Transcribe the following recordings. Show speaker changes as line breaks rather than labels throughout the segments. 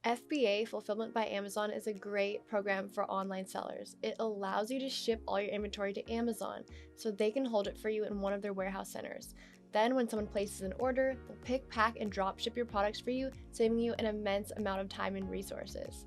FBA, Fulfillment by Amazon, is a great program for online sellers. It allows you to ship all your inventory to Amazon so they can hold it for you in one of their warehouse centers. Then when someone places an order, they'll pick, pack, and drop ship your products for you, saving you an immense amount of time and resources.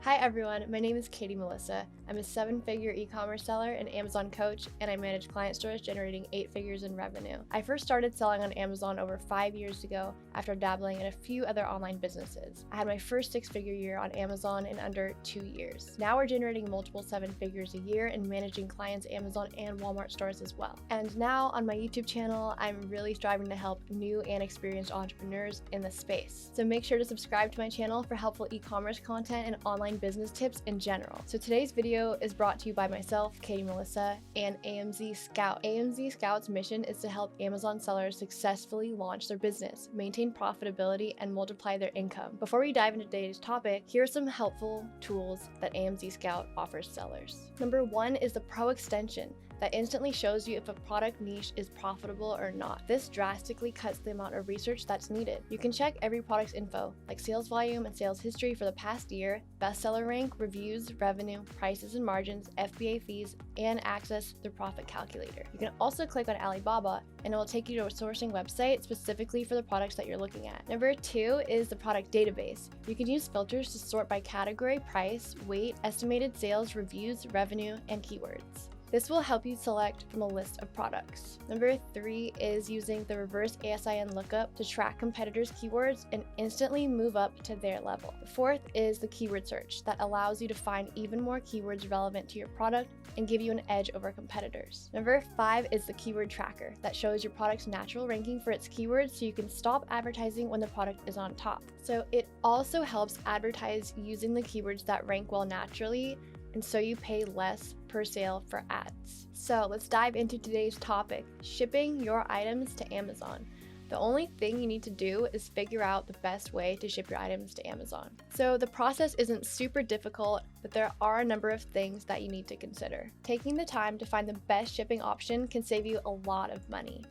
Hi everyone, my name is Katie Melissa. I'm a 7-figure e-commerce seller and Amazon coach, and I manage client stores generating 8 figures in revenue. I first started selling on Amazon over 5 years ago after dabbling in a few other online businesses. I had my first 6-figure year on Amazon in under 2 years. Now we're generating multiple 7 figures a year and managing clients' Amazon and Walmart stores as well. And now on my YouTube channel, I'm really striving to help new and experienced entrepreneurs in the space. So make sure to subscribe to my channel for helpful e-commerce content and online business tips in general. So today's video is brought to you by myself, Katie Melissa, and AMZScout. AMZScout's mission is to help Amazon sellers successfully launch their business, maintain profitability, and multiply their income. Before we dive into today's topic, here are some helpful tools that AMZScout offers sellers. Number 1 is the Pro Extension that instantly shows you if a product niche is profitable or not. This drastically cuts the amount of research that's needed. You can check every product's info, like sales volume and sales history for the past year, bestseller rank, reviews, revenue, prices and margins, FBA fees, and access the profit calculator. You can also click on Alibaba and it will take you to a sourcing website specifically for the products that you're looking at. Number 2 is the product database. You can use filters to sort by category, price, weight, estimated sales, reviews, revenue, and keywords. This will help you select from a list of products. Number 3 is using the reverse ASIN lookup to track competitors' keywords and instantly move up to their level. The 4th is the keyword search that allows you to find even more keywords relevant to your product and give you an edge over competitors. Number 5 is the keyword tracker that shows your product's natural ranking for its keywords so you can stop advertising when the product is on top. So it also helps advertise using the keywords that rank well naturally, and so you pay less per sale for ads. So let's dive into today's topic, shipping your items to Amazon. The only thing you need to do is figure out the best way to ship your items to Amazon. So the process isn't super difficult, but there are a number of things that you need to consider. Taking the time to find the best shipping option can save you a lot of money.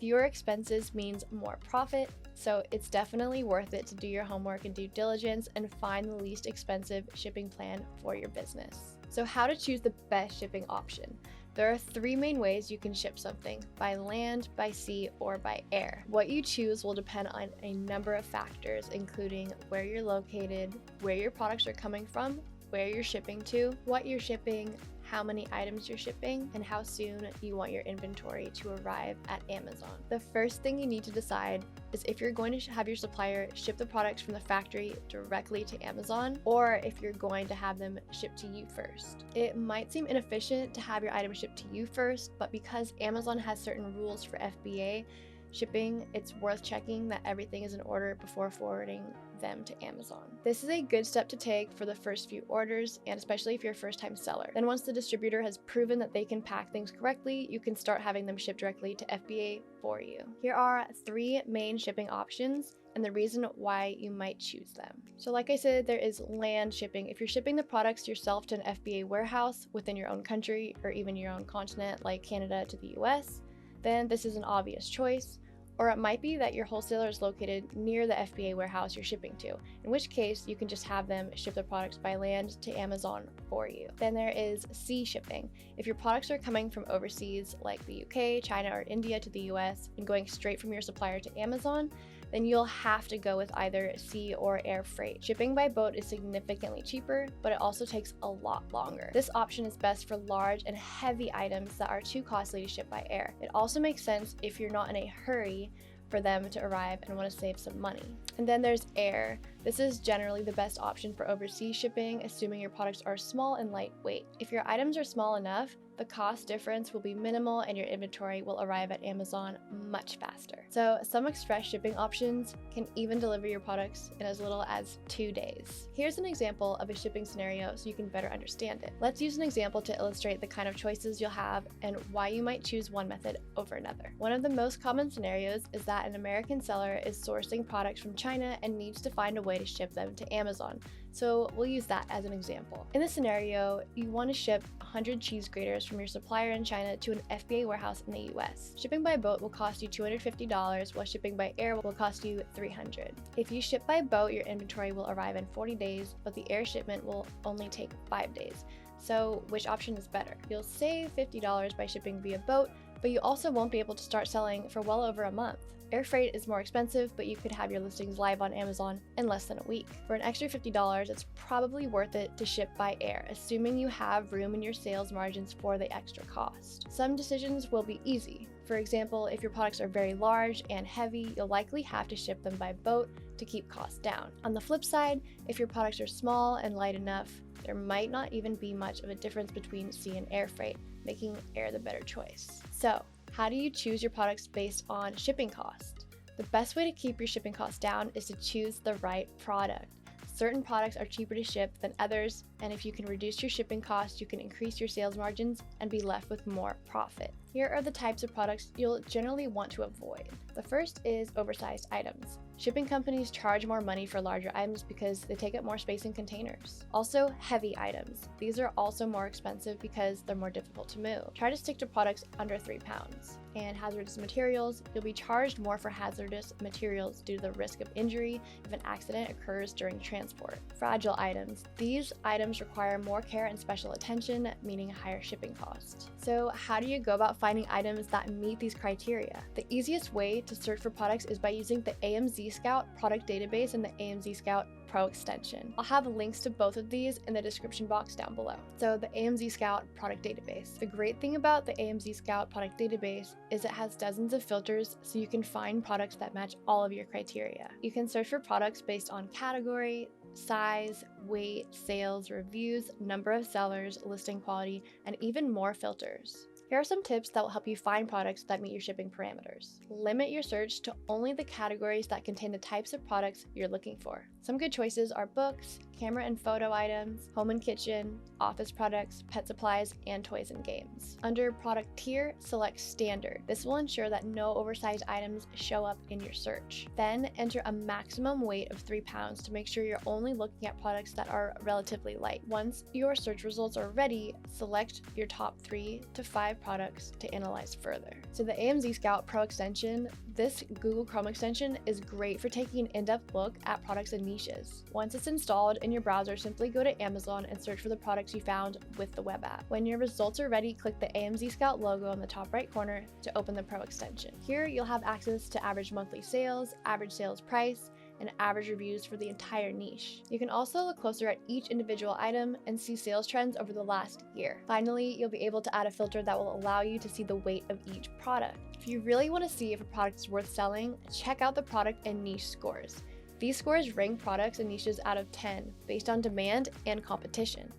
Fewer expenses means more profit, so it's definitely worth it to do your homework and due diligence and find the least expensive shipping plan for your business. So how to choose the best shipping option? There are 3 main ways you can ship something: by land, by sea, or by air. What you choose will depend on a number of factors, including where you're located, where your products are coming from, where you're shipping to, what you're shipping, how many items you're shipping, and how soon you want your inventory to arrive at Amazon. The first thing you need to decide is if you're going to have your supplier ship the products from the factory directly to Amazon, or if you're going to have them shipped to you first. It might seem inefficient to have your items shipped to you first, but because Amazon has certain rules for FBA shipping, it's worth checking that everything is in order before forwarding them to Amazon. This is a good step to take for the first few orders, and especially if you're a first-time seller. Then once the distributor has proven that they can pack things correctly, you can start having them shipped directly to FBA for you. Here are 3 main shipping options and the reason why you might choose them. So like I said, there is land shipping. If you're shipping the products yourself to an FBA warehouse within your own country or even your own continent like Canada to the US, then this is an obvious choice. Or it might be that your wholesaler is located near the FBA warehouse you're shipping to, in which case you can just have them ship the products by land to Amazon for you. Then there is sea shipping. If your products are coming from overseas like the UK, China, or India to the US and going straight from your supplier to Amazon, then you'll have to go with either sea or air freight. Shipping by boat is significantly cheaper, but it also takes a lot longer. This option is best for large and heavy items that are too costly to ship by air. It also makes sense if you're not in a hurry for them to arrive and want to save some money. And then there's air. This is generally the best option for overseas shipping, assuming your products are small and lightweight. If your items are small enough, the cost difference will be minimal and your inventory will arrive at Amazon much faster. So some express shipping options can even deliver your products in as little as 2 days. Here's an example of a shipping scenario so you can better understand it. Let's use an example to illustrate the kind of choices you'll have and why you might choose one method over another. One of the most common scenarios is that an American seller is sourcing products from China and needs to find a way to ship them to Amazon. So we'll use that as an example. In this scenario, you want to ship 100 cheese graters from your supplier in China to an FBA warehouse in the US. Shipping by boat will cost you $250, while shipping by air will cost you $300. If you ship by boat, your inventory will arrive in 40 days, but the air shipment will only take 5 days. So which option is better? You'll save $50 by shipping via boat, but you also won't be able to start selling for well over a month. Air freight is more expensive, but you could have your listings live on Amazon in less than a week. For an extra $50, it's probably worth it to ship by air, assuming you have room in your sales margins for the extra cost. Some decisions will be easy. For example, if your products are very large and heavy, you'll likely have to ship them by boat to keep costs down. On the flip side, if your products are small and light enough, there might not even be much of a difference between sea and air freight, making air the better choice. So, how do you choose your products based on shipping cost? The best way to keep your shipping costs down is to choose the right product. Certain products are cheaper to ship than others, and if you can reduce your shipping costs, you can increase your sales margins and be left with more profit. Here are the types of products you'll generally want to avoid. The first is oversized items. Shipping companies charge more money for larger items because they take up more space in containers. Also, heavy items. These are also more expensive because they're more difficult to move. Try to stick to products under 3 pounds. And hazardous materials, you'll be charged more for hazardous materials due to the risk of injury if an accident occurs during transport. Fragile items. These items require more care and special attention, meaning a higher shipping cost. So how do you go about finding items that meet these criteria? The easiest way to search for products is by using the AMZScout product database and the AMZScout Pro extension. I'll have links to both of these in the description box down below. So the AMZScout product database. The great thing about the AMZScout product database is it has dozens of filters so you can find products that match all of your criteria. You can search for products based on category, size, weight, sales, reviews, number of sellers, listing quality, and even more filters. Here are some tips that will help you find products that meet your shipping parameters. Limit your search to only the categories that contain the types of products you're looking for. Some good choices are books, camera and photo items, home and kitchen, office products, pet supplies, and toys and games. Under product tier, select standard. This will ensure that no oversized items show up in your search. Then enter a maximum weight of 3 pounds to make sure you're only looking at products that are relatively light. Once your search results are ready, select your top 3 to 5 products to analyze further. So the AMZScout Pro extension, this Google Chrome extension is great for taking an in-depth look at products and niches. Once it's installed in your browser, simply go to Amazon and search for the products you found with the web app. When your results are ready, click the AMZScout logo in the top right corner to open the Pro extension. Here you'll have access to average monthly sales, average sales price, and average reviews for the entire niche. You can also look closer at each individual item and see sales trends over the last year. Finally, you'll be able to add a filter that will allow you to see the weight of each product. If you really want to see if a product is worth selling, check out the product and niche scores. These scores rank products and niches out of 10 based on demand and competition.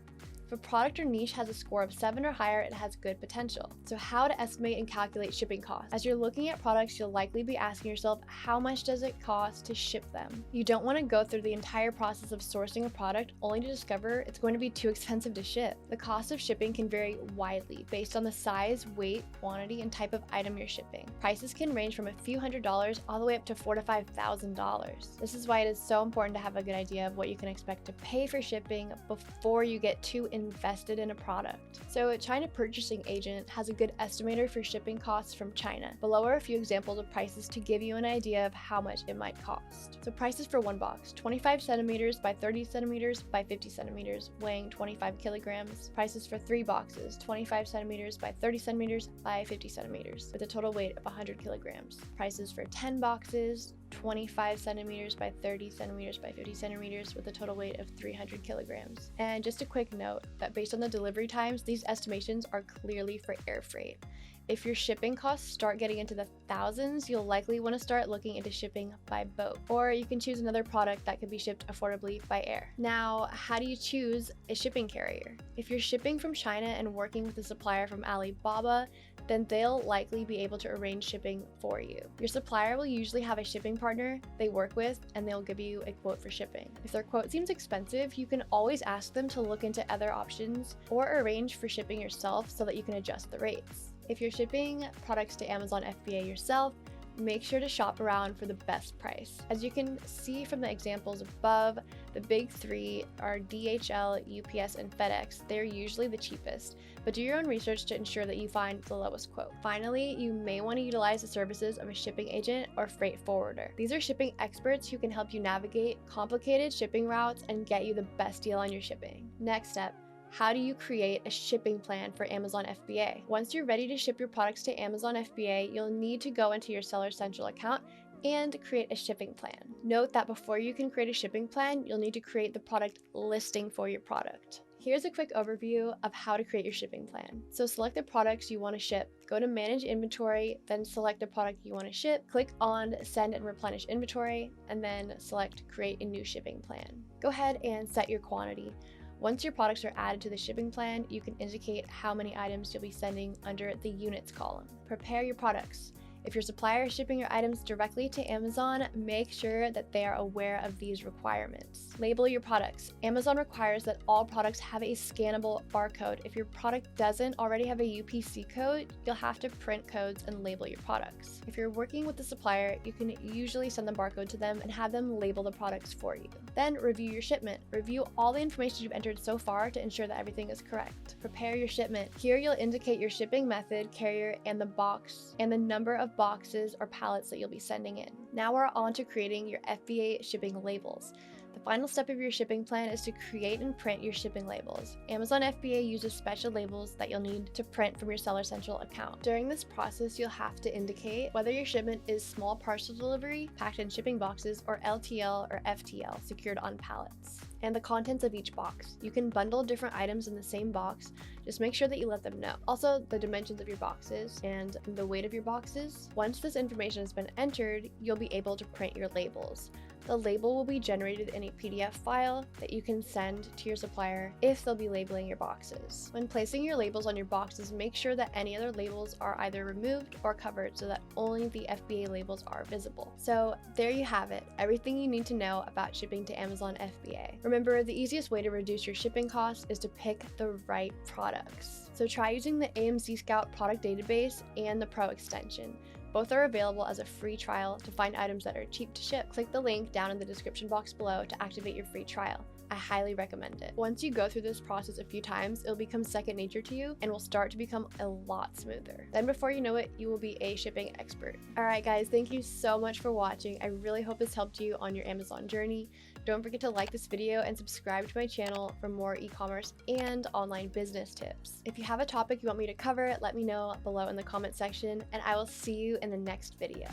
If a product or niche has a score of 7 or higher, it has good potential. So how to estimate and calculate shipping costs? As you're looking at products, you'll likely be asking yourself, how much does it cost to ship them? You don't want to go through the entire process of sourcing a product only to discover it's going to be too expensive to ship. The cost of shipping can vary widely based on the size, weight, quantity, and type of item you're shipping. Prices can range from a few $100s all the way up to $4,000 to $5,000. This is why it is so important to have a good idea of what you can expect to pay for shipping before you get too invested in a product. So a China purchasing agent has a good estimator for shipping costs from China. Below are a few examples of prices to give you an idea of how much it might cost. So prices for one box, 25 centimeters by 30 centimeters by 50 centimeters, weighing 25 kilograms. Prices for 3 boxes, 25 centimeters by 30 centimeters by 50 centimeters, with a total weight of 100 kilograms. Prices for 10 boxes, 25 centimeters by 30 centimeters by 50 centimeters with a total weight of 300 kilograms. And just a quick note that based on the delivery times, these estimations are clearly for air freight. If your shipping costs start getting into the thousands, you'll likely want to start looking into shipping by boat. Or you can choose another product that can be shipped affordably by air. Now, how do you choose a shipping carrier? If you're shipping from China and working with a supplier from Alibaba, then they'll likely be able to arrange shipping for you. Your supplier will usually have a shipping partner they work with, and they'll give you a quote for shipping. If their quote seems expensive, you can always ask them to look into other options or arrange for shipping yourself so that you can adjust the rates. If you're shipping products to Amazon FBA yourself, make sure to shop around for the best price. As you can see from the examples above, the big three are DHL, UPS, and FedEx. They're usually the cheapest, but do your own research to ensure that you find the lowest quote. Finally, you may want to utilize the services of a shipping agent or freight forwarder. These are shipping experts who can help you navigate complicated shipping routes and get you the best deal on your shipping. Next step, how do you create a shipping plan for Amazon FBA? Once you're ready to ship your products to Amazon FBA, you'll need to go into your Seller Central account and create a shipping plan. Note that before you can create a shipping plan, you'll need to create the product listing for your product. Here's a quick overview of how to create your shipping plan. So select the products you want to ship, go to Manage Inventory, then select the product you want to ship, click on Send and Replenish Inventory, and then select Create a New Shipping Plan. Go ahead and set your quantity. Once your products are added to the shipping plan, you can indicate how many items you'll be sending under the Units column. Prepare your products. If your supplier is shipping your items directly to Amazon, make sure that they are aware of these requirements. Label your products. Amazon requires that all products have a scannable barcode. If your product doesn't already have a UPC code, you'll have to print codes and label your products. If you're working with the supplier, you can usually send the barcode to them and have them label the products for you. Then review your shipment. Review all the information you've entered so far to ensure that everything is correct. Prepare your shipment. Here you'll indicate your shipping method, carrier, and the box, and the number of boxes or pallets that you'll be sending in. Now we're on to creating your FBA shipping labels. The final step of your shipping plan is to create and print your shipping labels. Amazon FBA uses special labels that you'll need to print from your Seller Central account. During this process, you'll have to indicate whether your shipment is small parcel delivery, packed in shipping boxes, or LTL or FTL, secured on pallets, and the contents of each box. You can bundle different items in the same box. Just make sure that you let them know. Also, the dimensions of your boxes and the weight of your boxes. Once this information has been entered, you'll be able to print your labels. The label will be generated in a PDF file that you can send to your supplier if they'll be labeling your boxes. When placing your labels on your boxes, make sure that any other labels are either removed or covered so that only the FBA labels are visible. So there you have it, everything you need to know about shipping to Amazon FBA. Remember, the easiest way to reduce your shipping costs is to pick the right products. So try using the AMZScout product database and the Pro extension. Both are available as a free trial to find items that are cheap to ship. Click the link down in the description box below to activate your free trial. I highly recommend it. Once you go through this process a few times, it'll become second nature to you and will start to become a lot smoother. Then before you know it, you will be a shipping expert. Alright guys, thank you so much for watching. I really hope this helped you on your Amazon journey. Don't forget to like this video and subscribe to my channel for more e-commerce and online business tips. If you have a topic you want me to cover, let me know below in the comment section, and I will see you in the next video.